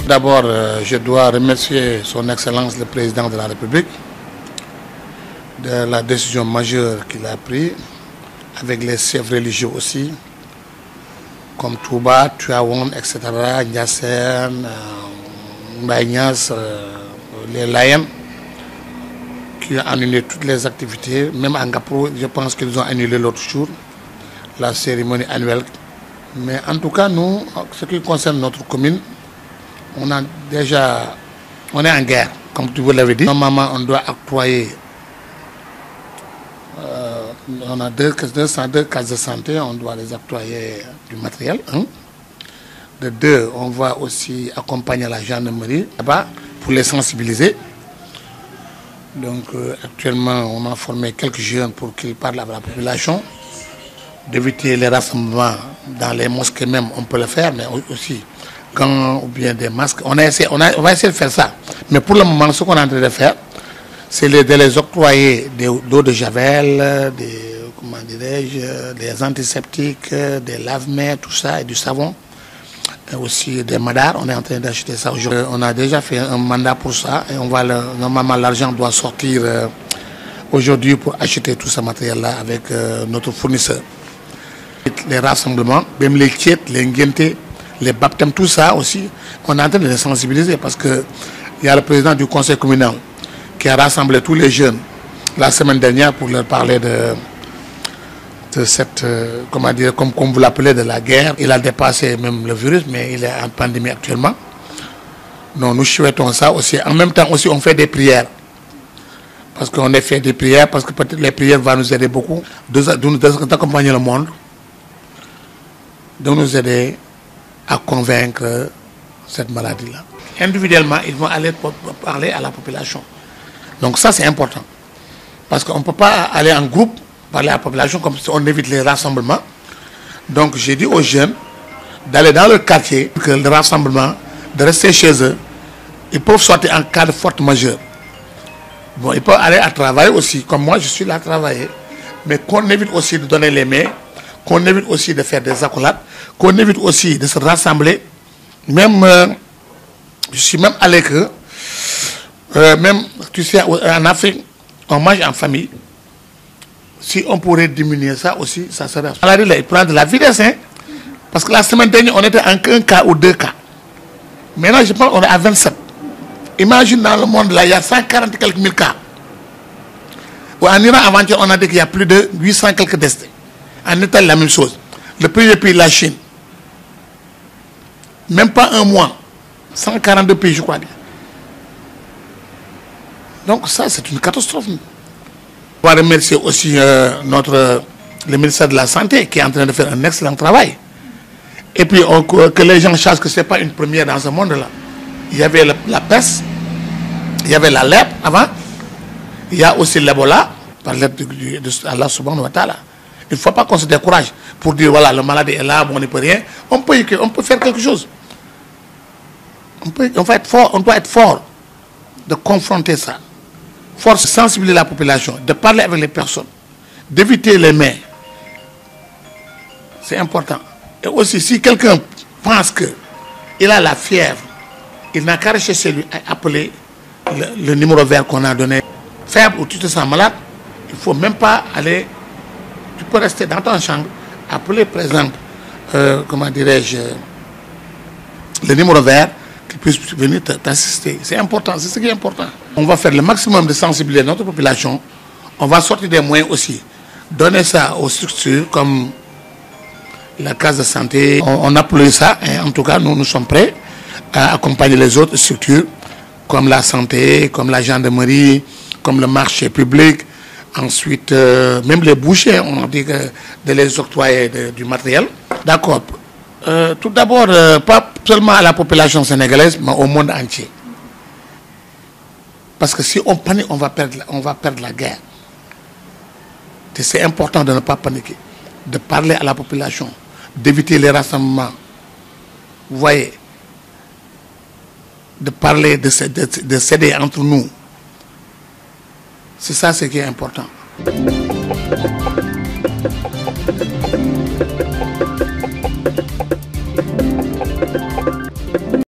D'abord, je dois remercier son Excellence le Président de la République de la décision majeure qu'il a prise, avec les chefs religieux aussi, comme Touba, Tuaon, etc., Ndiassène, Mbaïnias, les Layens, qui ont annulé toutes les activités. Même à Ngapro, je pense qu'ils ont annulé l'autre jour, la cérémonie annuelle. Mais en tout cas, nous, ce qui concerne notre commune, on est en guerre, comme tu vous l'avais dit. Normalement, on doit octroyer, on a 202 cases de santé, on doit les octroyer du matériel. De deux, on va aussi accompagner la gendarmerie là-bas pour les sensibiliser. Donc actuellement, on a formé quelques jeunes pour qu'ils parlent à la population, d'éviter les rassemblements dans les mosquées même, on peut le faire, mais aussi gants ou bien des masques. On va essayer de faire ça. Mais pour le moment, ce qu'on est en train de faire, c'est de les octroyer d'eau de javel, des antiseptiques, des lave-mains, tout ça, et du savon. Et aussi des madars. On est en train d'acheter ça aujourd'hui. On a déjà fait un mandat pour ça. Et normalement, l'argent doit sortir aujourd'hui pour acheter tout ce matériel-là avec notre fournisseur. Les rassemblements, même les tiètes, les nguentés, les baptêmes, tout ça aussi, on est en train de les sensibiliser parce qu'il y a le président du conseil communal qui a rassemblé tous les jeunes la semaine dernière pour leur parler de cette, comment dire, comme vous l'appelez, de la guerre. Il a dépassé même le virus, mais il est en pandémie actuellement. Donc nous souhaitons ça aussi. En même temps aussi, on fait des prières. Parce qu'on a fait des prières, parce que peut-être les prières vont nous aider beaucoup d'accompagner le monde, de nous aider à convaincre cette maladie-là. Individuellement, ils vont aller parler à la population. Donc ça, c'est important. Parce qu'on ne peut pas aller en groupe parler à la population comme si on évite les rassemblements. Donc j'ai dit aux jeunes d'aller dans le quartier, que le rassemblement, de rester chez eux. Ils peuvent sortir en cas de forte majeure. Bon, ils peuvent aller à travailler aussi, comme moi je suis là à travailler. Mais qu'on évite aussi de donner les mains, qu'on évite aussi de faire des accolades, qu'on évite aussi de se rassembler. Même, je suis même allé que, même, tu sais, en Afrique, on mange en famille. Si on pourrait diminuer ça aussi, ça serait... La maladie, il prend de la vitesse, hein? Parce que la semaine dernière, on était en 1 cas ou 2 cas. Maintenant, je pense qu'on est à 27. Imagine dans le monde, là, il y a 140 quelques mille cas. En Iran, avant-hier, on a dit qu'il y a plus de 800 quelques décès. En Italie, la même chose. Le premier pays, la Chine. Même pas un mois. 142 pays, je crois bien. Donc ça, c'est une catastrophe. On va remercier aussi le ministère de la Santé qui est en train de faire un excellent travail. Et puis que les gens sachent que ce n'est pas une première dans ce monde-là. Il y avait la peste, il y avait la lèpre avant, il y a aussi l'Ebola, par l'aide d'Allah subhanahu wa ta'ala. Il ne faut pas qu'on se décourage pour dire voilà, le maladie est là, bon, on ne peut rien. On peut faire quelque chose. On doit être fort de confronter ça. Force, sensibiliser la population, de parler avec les personnes, d'éviter les mains. C'est important. Et aussi, si quelqu'un pense qu'il a la fièvre, il n'a qu'à rester chez lui et appeler le numéro vert qu'on a donné. Faible ou tu te sens malade, il ne faut même pas aller. Tu peux rester dans ton chambre, appeler par exemple, comment dirais-je, le numéro vert, qui puisse venir t'assister. C'est important, c'est ce qui est important. On va faire le maximum de sensibiliser notre population. On va sortir des moyens aussi. Donner ça aux structures comme la case de santé. On appelle ça, et en tout cas, nous sommes prêts à accompagner les autres structures comme la santé, comme la gendarmerie, comme le marché public. Ensuite, même les bouchers, on dit que de les octroyer du matériel. D'accord. Tout d'abord, pas seulement à la population sénégalaise, mais au monde entier. Parce que si on panique, on va perdre la guerre. C'est important de ne pas paniquer, de parler à la population, d'éviter les rassemblements. Vous voyez, de parler, de s'aider entre nous. C'est ça ce qui est important.